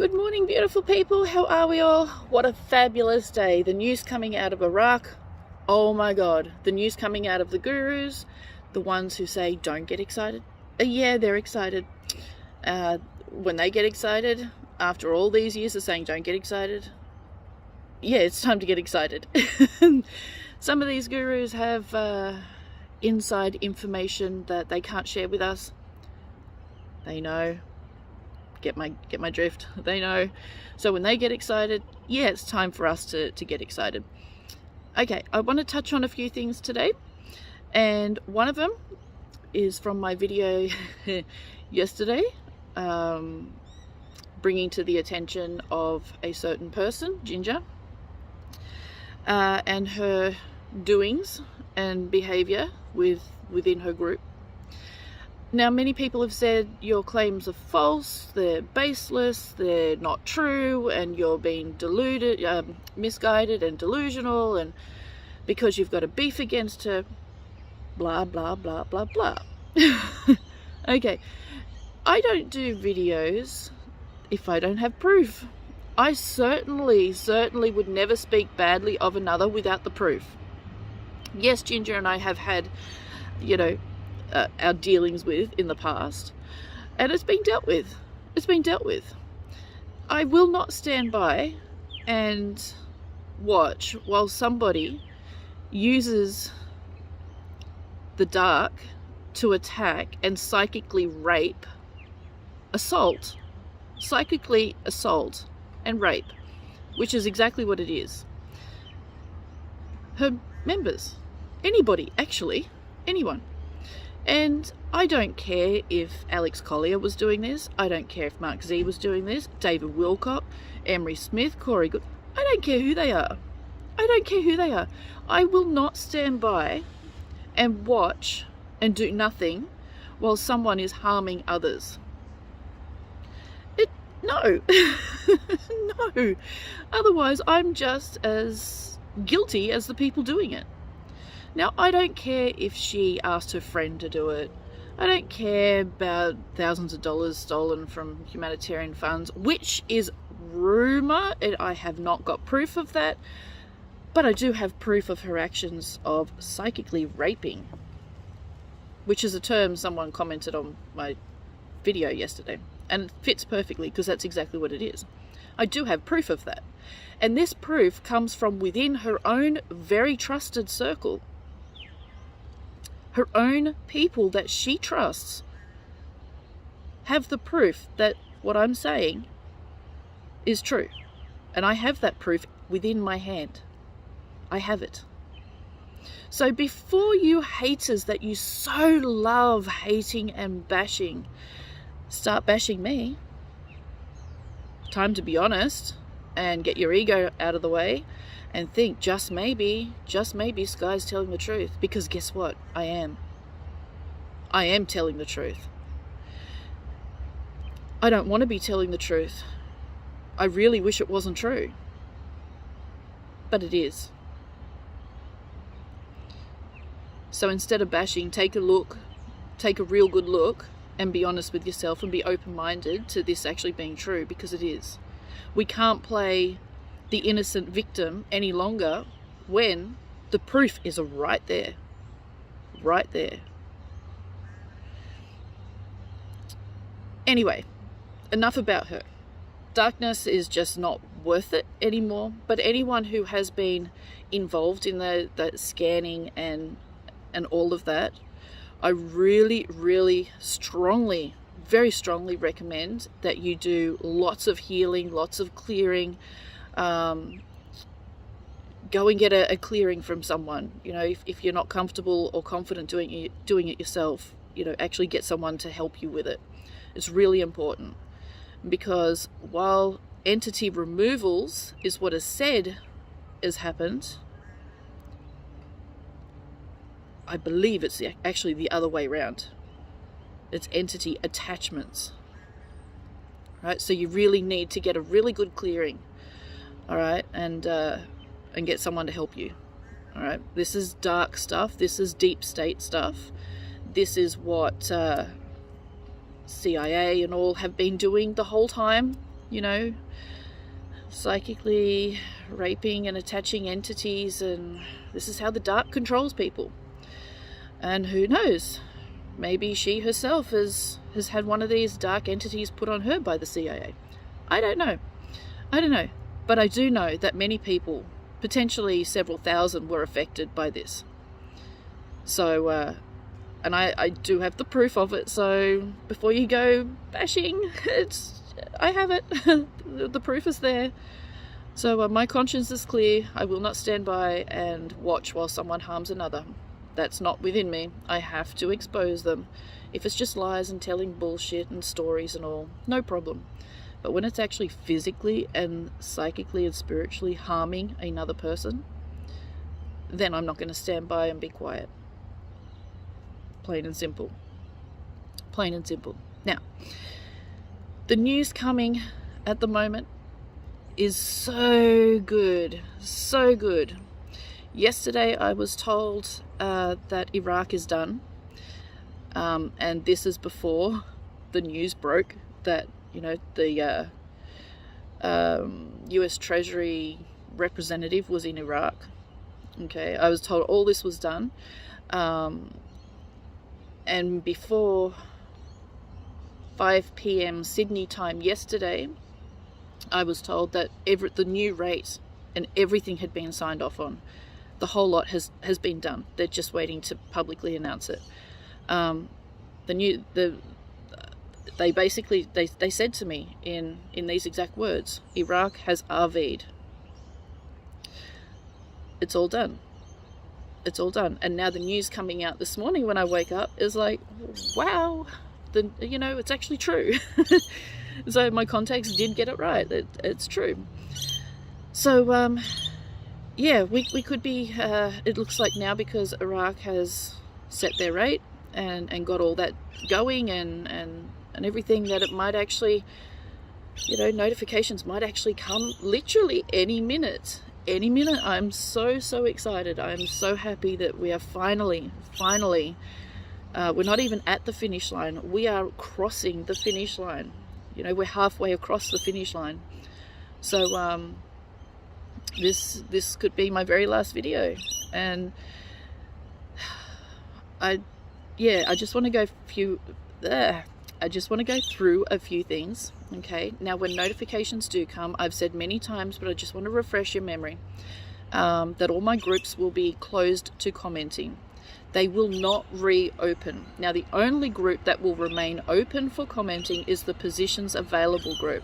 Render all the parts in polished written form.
Good morning, beautiful people. How are we all? What a fabulous day. The news coming out of Iraq. Oh my God. The news coming out of the gurus, the ones who say don't get excited. Yeah, they're excited. When they get excited, after all these years of saying don't get excited, yeah, it's time to get excited. Some of these gurus have inside information that they can't share with us. They know. Get my drift. They know. So when they get excited, yeah, it's time for us to get excited. Okay, I want to touch on a few things today, and one of them is from my video yesterday, bringing to the attention of a certain person, Ginger, and her doings and behavior within her group. Now, many people have said your claims are false, they're baseless, they're not true, and you're being deluded, misguided and delusional, and because you've got a beef against her, blah, blah, blah, blah, blah. Okay, I don't do videos if I don't have proof. I certainly would never speak badly of another without the proof. Yes, Ginger and I have had, our dealings with in the past, and it's been dealt with. I will not stand by and watch while somebody uses the dark to attack and psychically assault and rape, which is exactly what it is. Her members, anybody, actually, anyone. And I don't care if Alex Collier was doing this. I don't care if Mark Z was doing this. David Wilcock, Emery Smith, Corey Good. I don't care who they are. I will not stand by and watch and do nothing while someone is harming others. No. No. Otherwise, I'm just as guilty as the people doing it. Now, I don't care if she asked her friend to do it. I don't care about thousands of dollars stolen from humanitarian funds, which is rumor, and I have not got proof of that. But I do have proof of her actions of psychically raping, which is a term someone commented on my video yesterday. And it fits perfectly because that's exactly what it is. I do have proof of that. And this proof comes from within her own very trusted circle. Her own people that she trusts have the proof that what I'm saying is true. And I have that proof within my hand. I have it. So before you haters that you so love hating and bashing, start bashing me. Time to be honest and get your ego out of the way and think, just maybe Skye's telling the truth. Because guess what? I am telling the truth. I don't want to be telling the truth. I really wish it wasn't true. But it is. So instead of bashing, take a real good look, and be honest with yourself and be open-minded to this actually being true, because it is. We can't play the innocent victim any longer when the proof is right there. Right there. Anyway, enough about her. Darkness is just not worth it anymore. But anyone who has been involved in the scanning and all of that, I really, very strongly recommend that you do lots of healing, lots of clearing. Go and get a clearing from someone. If you're not comfortable or confident doing it yourself, actually get someone to help you with it. It's really important, because while entity removals is what is said has happened, I believe it's actually the other way around. It's entity attachments. Right? So you really need to get a really good clearing. All right? And get someone to help you. All right? This is dark stuff. This is deep state stuff. This is what CIA and all have been doing the whole time. you know, psychically raping and attaching entities, and this is how the dark controls people. And who knows, maybe she herself has had one of these dark entities put on her by the CIA. I don't know, but I do know that many people, potentially several thousand, were affected by this. So and I do have the proof of it, so before you go bashing, I have it. The proof is there. So my conscience is clear. I will not stand by and watch while someone harms another. That's not within me. I have to expose them. If it's just lies and telling bullshit and stories and all, no problem. But when it's actually physically and psychically and spiritually harming another person, then I'm not going to stand by and be quiet. Plain and simple. Plain and simple. Now, the news coming at the moment is so good. So good. Yesterday I was told that Iraq is done. And this is before the news broke that, you know, the US Treasury representative was in Iraq. Okay, I was told all this was done. And before 5 p.m. Sydney time yesterday, I was told that the new rate and everything had been signed off on. The whole lot has been done. They're just waiting to publicly announce it. They basically said to me in these exact words, Iraq has RV'd. It's all done. It's all done. And now the news coming out this morning when I wake up is like, wow, it's actually true. So my contacts did get it right. It's true. So yeah, we could be, it looks like now, because Iraq has set their rate and got all that going and everything, that it might actually, notifications might actually come literally any minute. I'm so excited. I'm so happy that we are finally, we're not even at the finish line. We are crossing the finish line. We're halfway across the finish line. So this could be my very last video, and I just want to go through a few things. Okay, now when notifications do come, I've said many times, but I just want to refresh your memory, that all my groups will be closed to commenting. They will not reopen. Now, the only group that will remain open for commenting is the positions available group.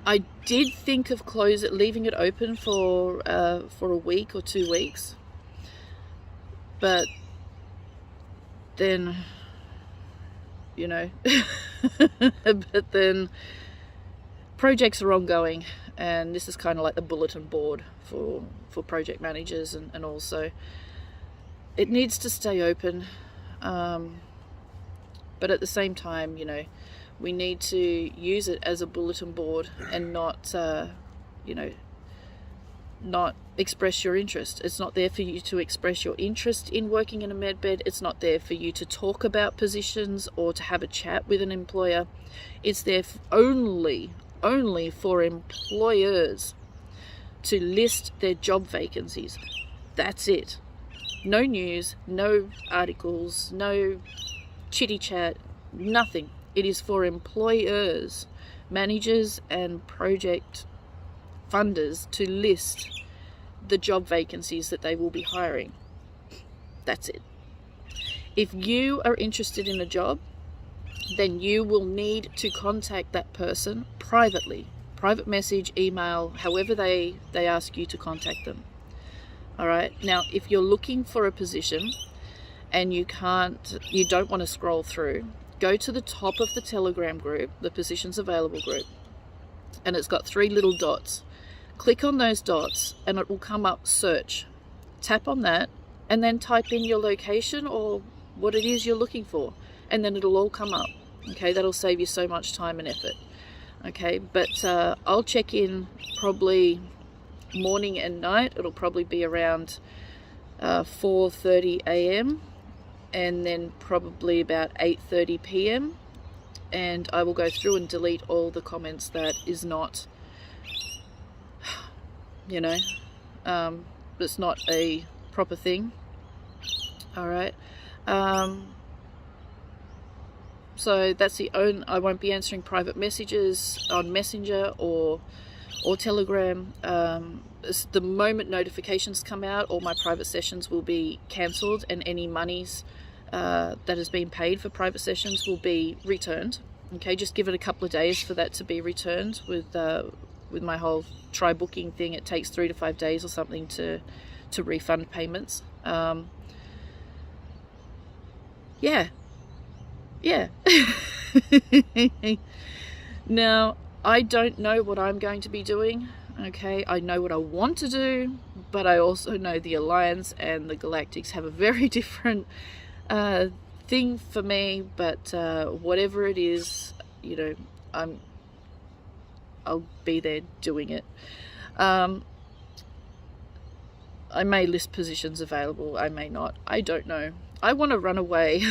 I did think of leaving it open for a week or 2 weeks, but then, but then projects are ongoing, and this is kind of like the bulletin board for project managers, and also it needs to stay open, but at the same time, we need to use it as a bulletin board and not express your interest. It's not there for you to express your interest in working in a medbed. It's not there for you to talk about positions or to have a chat with an employer. It's there only for employers to list their job vacancies. That's it. No news, no articles, no chitty chat, nothing. It is for employers, managers and project funders to list the job vacancies that they will be hiring. That's it. If you are interested in a job, then you will need to contact that person privately. Private message, email, however they ask you to contact them. All right. Now, if you're looking for a position and you don't want to scroll through, go to the top of the Telegram group, the positions available group, and it's got 3 little dots. Click on those dots and it will come up search. Tap on that and then type in your location or what it is you're looking for, and then it'll all come up. Okay, that'll save you so much time and effort. Okay, but I'll check in probably morning and night. It'll probably be around 4:30 a.m. and then probably about 8:30 p.m. and I will go through and delete all the comments that is not, you know, it's not a proper thing. All right. So that's the only, I won't be answering private messages on Messenger or Telegram. The moment notifications come out, all my private sessions will be cancelled, and any monies that has been paid for private sessions will be returned. Okay, just give it a couple of days for that to be returned. With my whole try booking thing, it takes 3 to 5 days or something to refund payments. Yeah. Now, I don't know what I'm going to be doing. Okay, I know what I want to do, but I also know the Alliance and the Galactics have a very different thing for me. But whatever it is, you know, I'll be there doing it. I may list positions available, I may not, I don't know. I want to run away.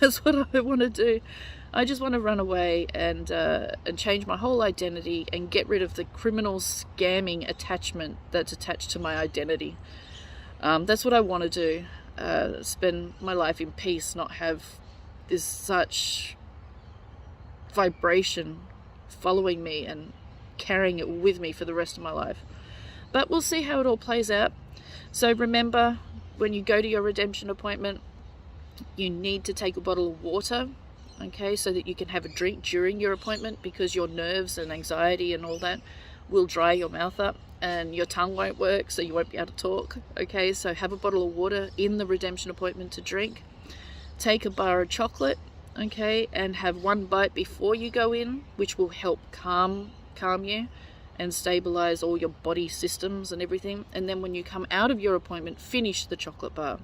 That's what I want to do. I just want to run away and change my whole identity and get rid of the criminal scamming attachment that's attached to my identity. That's what I want to do. Spend my life in peace, not have this such vibration following me and carrying it with me for the rest of my life. But we'll see how it all plays out. So remember, when you go to your redemption appointment, you need to take a bottle of water, okay, so that you can have a drink during your appointment, because your nerves and anxiety and all that will dry your mouth up and your tongue won't work, so you won't be able to talk. Okay, so have a bottle of water in the redemption appointment to drink. Take a bar of chocolate, okay, and have one bite before you go in, which will help calm you and stabilize all your body systems and everything. And then when you come out of your appointment, finish the chocolate bar,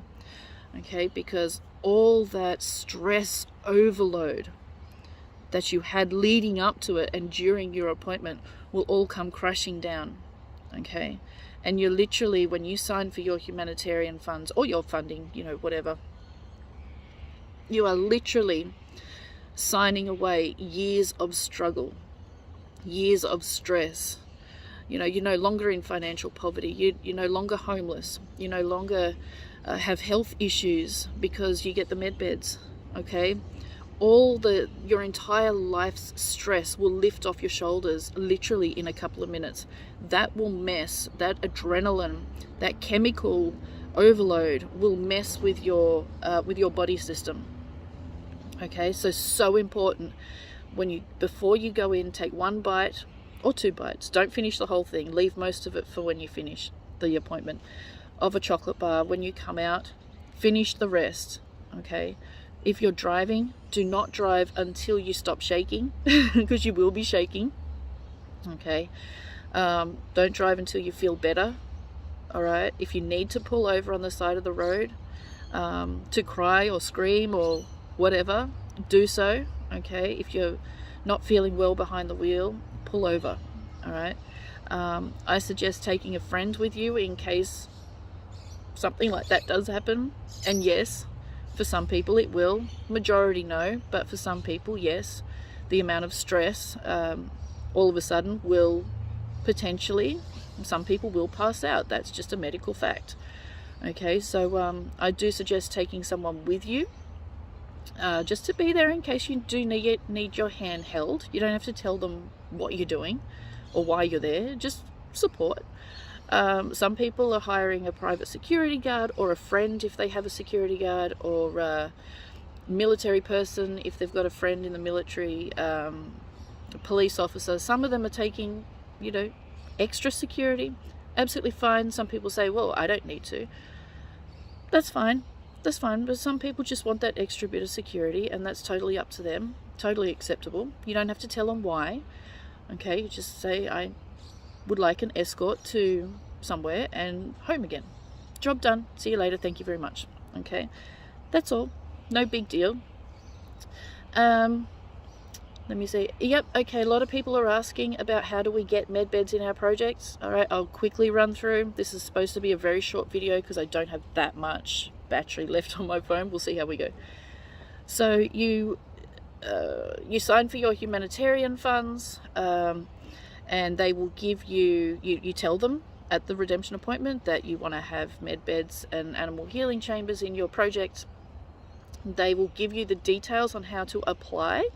okay, because all that stress overload that you had leading up to it and during your appointment will all come crashing down, okay. And you're literally, when you sign for your humanitarian funds or your funding, you know, whatever, you are literally signing away years of struggle, years of stress. You know, you're no longer in financial poverty, you're no longer homeless, you no longer have health issues because you get the med beds, okay. Your entire life's stress will lift off your shoulders literally in a couple of minutes. That will mess, that adrenaline, that chemical overload will mess with your body system, okay. So important, before you go in, take one bite or 2 bites. Don't finish the whole thing, leave most of it for when you finish the appointment, of a chocolate bar. When you come out, finish the rest, okay. If you're driving, do not drive until you stop shaking, because you will be shaking, okay. Don't drive until you feel better, all right. If you need to pull over on the side of the road to cry or scream or whatever, do so, okay. If you're not feeling well behind the wheel, pull over, all right. I suggest taking a friend with you in case something like that does happen. And yes, for some people it will, majority no, but for some people, yes, the amount of stress all of a sudden will potentially, some people will pass out. That's just a medical fact, okay. So I do suggest taking someone with you, just to be there in case you do need your hand held. You don't have to tell them what you're doing or why you're there, just support. Some people are hiring a private security guard, or a friend if they have a security guard, or a military person if they've got a friend in the military, a police officer. Some of them are taking, you know, extra security. Absolutely fine. Some people say, well, I don't need to. That's fine. But some people just want that extra bit of security, and that's totally up to them. Totally acceptable. You don't have to tell them why. Okay, you just say, I would like an escort to somewhere and home again. Job done. See you later. Thank you very much. Okay, that's all. No big deal. Let me see. Yep, okay, a lot of people are asking about how do we get med beds in our projects. All right, I'll quickly run through. This is supposed to be a very short video because I don't have that much battery left on my phone. We'll see how we go. So you you sign for your humanitarian funds, and they will give you tell them at the redemption appointment that you want to have med beds and animal healing chambers in your project. They will give you the details on how to apply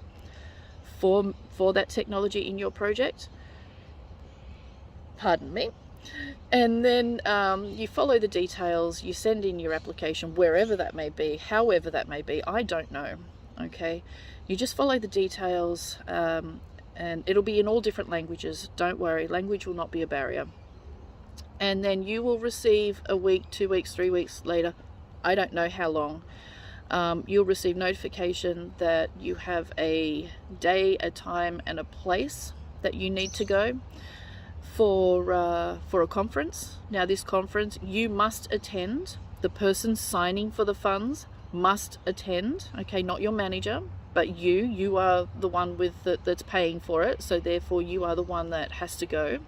for that technology in your project. Pardon me. And then you follow the details, you send in your application, wherever that may be, however that may be, I don't know, okay? You just follow the details, and it'll be in all different languages. Don't worry, language will not be a barrier. And then you will receive a week, 2 weeks, 3 weeks later, I don't know how long, you'll receive notification that you have a day, a time, and a place that you need to go for a conference. Now, this conference you must attend. The person signing for the funds must attend, okay? Not your manager, but you are the one that's paying for it, so therefore you are the one that has to go.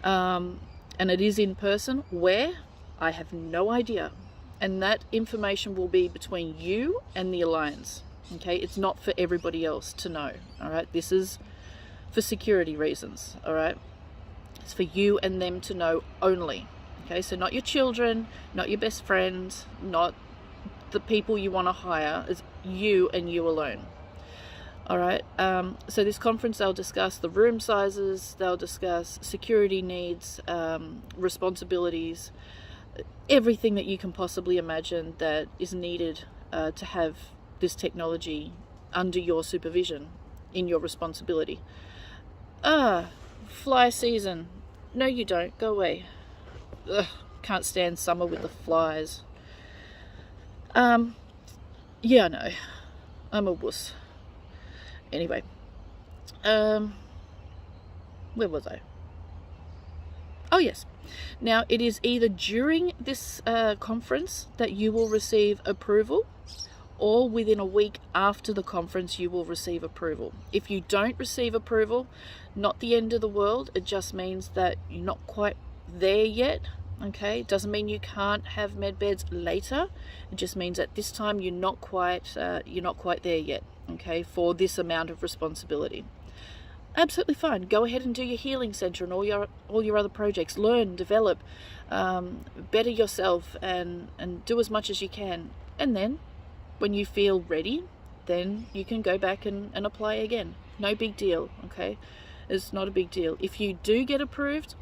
And it is in person. Where? I have no idea. And that information will be between you and the Alliance, okay? It's not for everybody else to know, all right? This is for security reasons, all right? It's for you and them to know only, okay? So not your children, not your best friend, not the people you want to hire. It's you and you alone, all right? So this conference, they'll discuss the room sizes, they'll discuss security needs, responsibilities, everything that you can possibly imagine that is needed to have this technology under your supervision, in your responsibility. Fly season. No, you don't. Go away. Ugh, can't stand summer with the flies. Yeah, I know. I'm a wuss. Anyway. Where was I? Oh, yes. Now, it is either during this conference that you will receive approval, or within a week after the conference you will receive approval. If you don't receive approval, not the end of the world. It just means that you're not quite there yet, okay? It doesn't mean you can't have med beds later. It just means at this time you're not quite there yet, okay, for this amount of responsibility. Absolutely fine. Go ahead and do your healing center and all your other projects. Learn, develop, better yourself, and do as much as you can. And then when you feel ready, then you can go back and apply again. No big deal, okay? It's not a big deal. If you do get approved,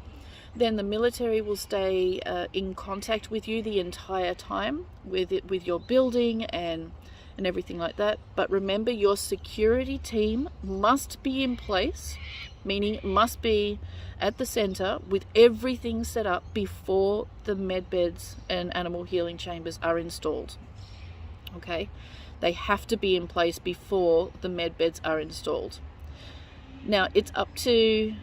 then the military will stay in contact with you the entire time with your building and everything like that. But remember, your security team must be in place, meaning it must be at the center with everything set up before the med beds and animal healing chambers are installed, okay? They have to be in place before the med beds are installed. Now, it's up to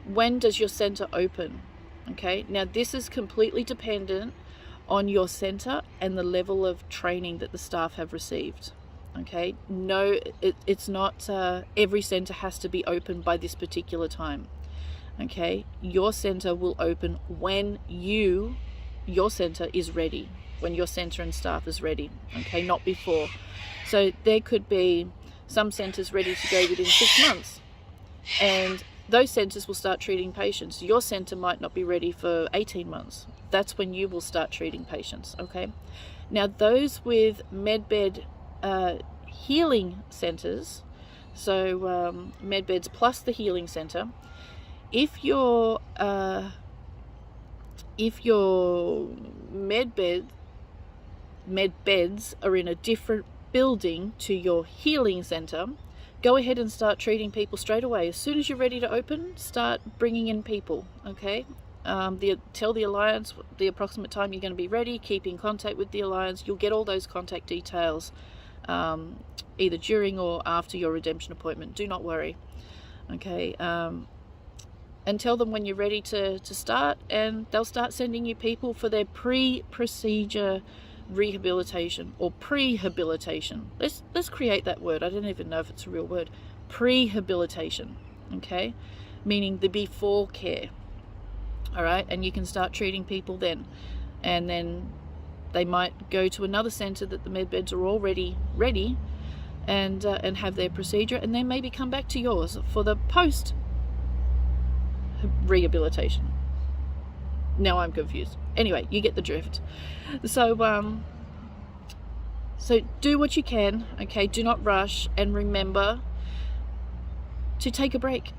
when does your center open, okay? Now, this is completely dependent on your center and the level of training that the staff have received, okay? No, it's not every center has to be open by this particular time, okay? Your center will open when your center is ready, when your center and staff is ready, okay? Not before. So there could be some centers ready to go within 6 months, and those centers will start treating patients. Your center might not be ready for 18 months. That's when you will start treating patients, okay? Now, those with medbed healing centers, so medbeds plus the healing center, if your medbeds are in a different building to your healing center, go ahead and start treating people straight away. As soon as you're ready to open, start bringing in people, okay? Tell the Alliance the approximate time you're going to be ready. Keep in contact with the Alliance. You'll get all those contact details either during or after your redemption appointment. Do not worry, okay? And tell them when you're ready to start, and they'll start sending you people for their pre-procedure rehabilitation or prehabilitation. Let's create that word. I don't even know if it's a real word. Prehabilitation, okay? Meaning the before care. All right, and you can start treating people then. And then They might go to another centre that the med beds are already ready and have their procedure, and then maybe come back to yours for the post rehabilitation. Now I'm confused. Anyway, you get the drift. So so do what you can, okay? Do not rush, and remember to take a break.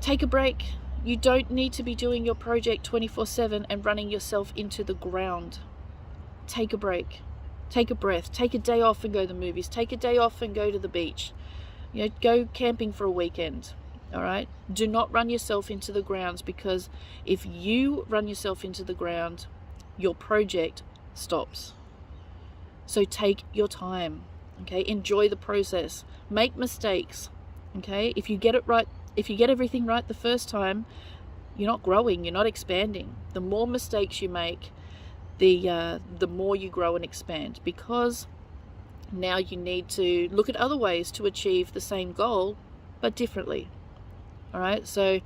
Take a break. You don't need to be doing your project 24/7 and running yourself into the ground. Take a break. Take a breath. Take a day off and go to the movies. Take a day off and go to the beach. You know, go camping for a weekend. All right? Do not run yourself into the ground, because if you run yourself into the ground, your project stops. So take your time. Okay? Enjoy the process. Make mistakes. Okay? If you get it right, if you get everything right the first time, you're not growing, you're not expanding. The more mistakes you make, the more you grow and expand, because now you need to look at other ways to achieve the same goal, but differently. All right? So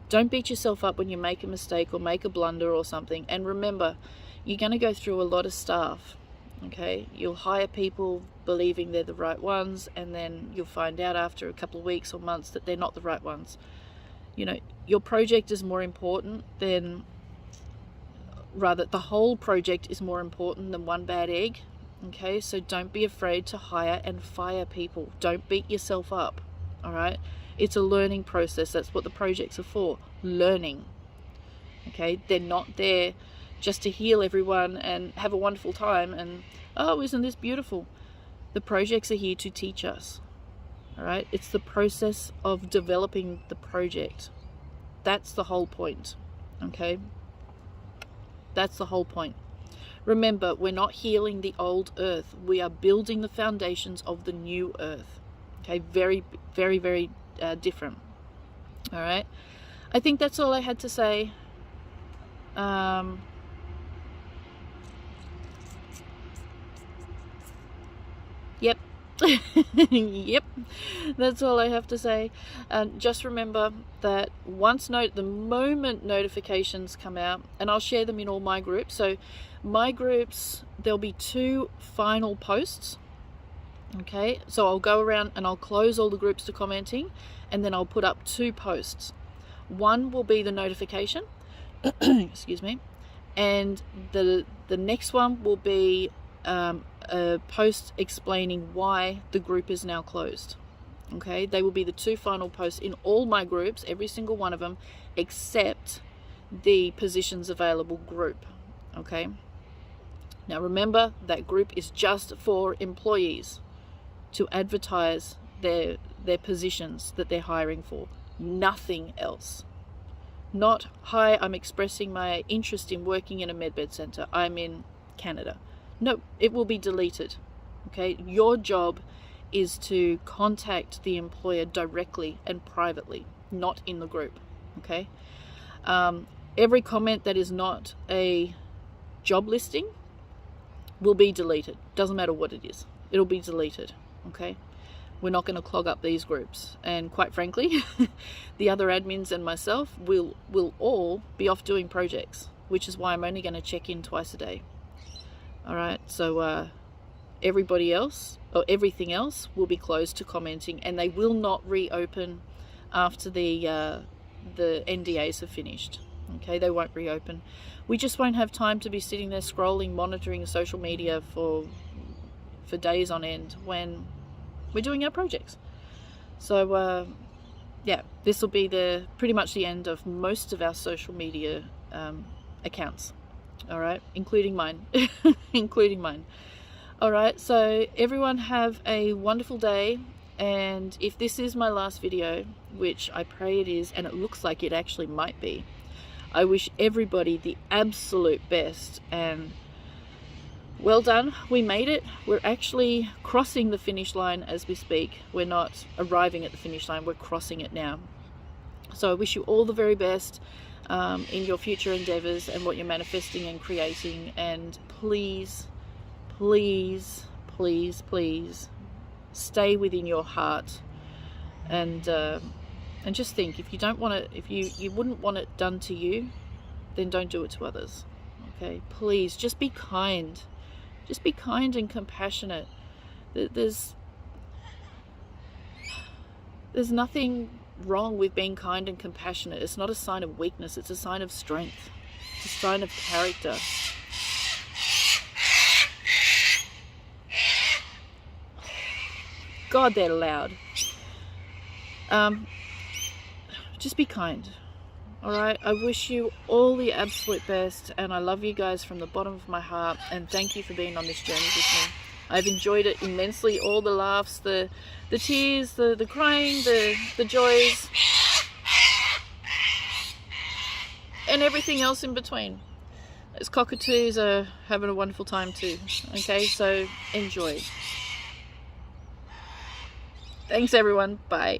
don't beat yourself up when you make a mistake or make a blunder or something. And remember, you're going to go through a lot of staff. Okay? You'll hire people believing they're the right ones, and then you'll find out after a couple of weeks or months that they're not the right ones. You know, your project is more important than, rather, the whole project is more important than one bad egg. Okay? So don't be afraid to hire and fire people. Don't beat yourself up. All right? It's a learning process. That's what the projects are for. Learning. Okay? They're not there just to heal everyone and have a wonderful time and, oh, isn't this beautiful? The projects are here to teach us. All right? It's the process of developing the project. That's the whole point. Okay? That's the whole point. Remember, we're not healing the old earth. We are building the foundations of the new earth. Okay? Very, very, very different. All right? I think that's all I had to say. Yep. Yep, that's all I have to say. Just remember that the moment notifications come out, and I'll share them in all my groups. So my groups, there'll be 2 final posts. Okay, so I'll go around and I'll close all the groups to commenting, and then I'll put up 2 posts. One will be the notification, excuse me, and the next one will be a post explaining why the group is now closed. Okay, they will be the 2 final posts in all my groups, every single one of them, except the positions available group. Okay, now remember, that group is just for employees to advertise their positions that they're hiring for. Nothing else. Not, hi, I'm expressing my interest in working in a medbed centre. I'm in Canada. No, it will be deleted. Okay, your job is to contact the employer directly and privately, not in the group. Okay, every comment that is not a job listing will be deleted. Doesn't matter what it is, it'll be deleted. Okay, we're not going to clog up these groups, and quite frankly, the other admins and myself will all be off doing projects, which is why I'm only going to check in twice a day. All right, so everybody else, or everything else, will be closed to commenting, and they will not reopen after the NDAs have finished. Okay, they won't reopen. We just won't have time to be sitting there scrolling, monitoring social media for days on end when we're doing our projects. So yeah, this will be pretty much the end of most of our social media accounts. All right, including mine. Including mine. All right, so everyone have a wonderful day, and if this is my last video, which I pray it is, and it looks like it actually might be, I wish everybody the absolute best, and well done. We made it. We're actually crossing the finish line as we speak. We're not arriving at the finish line, we're crossing it now. So I wish you all the very best in your future endeavors and what you're manifesting and creating, and please, please, please, please stay within your heart, and just think, if you don't want it, if you wouldn't want it done to you, then don't do it to others. Okay, please just be kind. Just be kind and compassionate. There's nothing wrong with being kind and compassionate. It's not a sign of weakness, it's a sign of strength. It's a sign of character. God, they're loud. Just be kind. Alright, I wish you all the absolute best, and I love you guys from the bottom of my heart, and thank you for being on this journey with me. I've enjoyed it immensely, all the laughs, the tears, the crying, the joys, and everything else in between. Those cockatoos are having a wonderful time too. Okay, so enjoy. Thanks everyone, bye.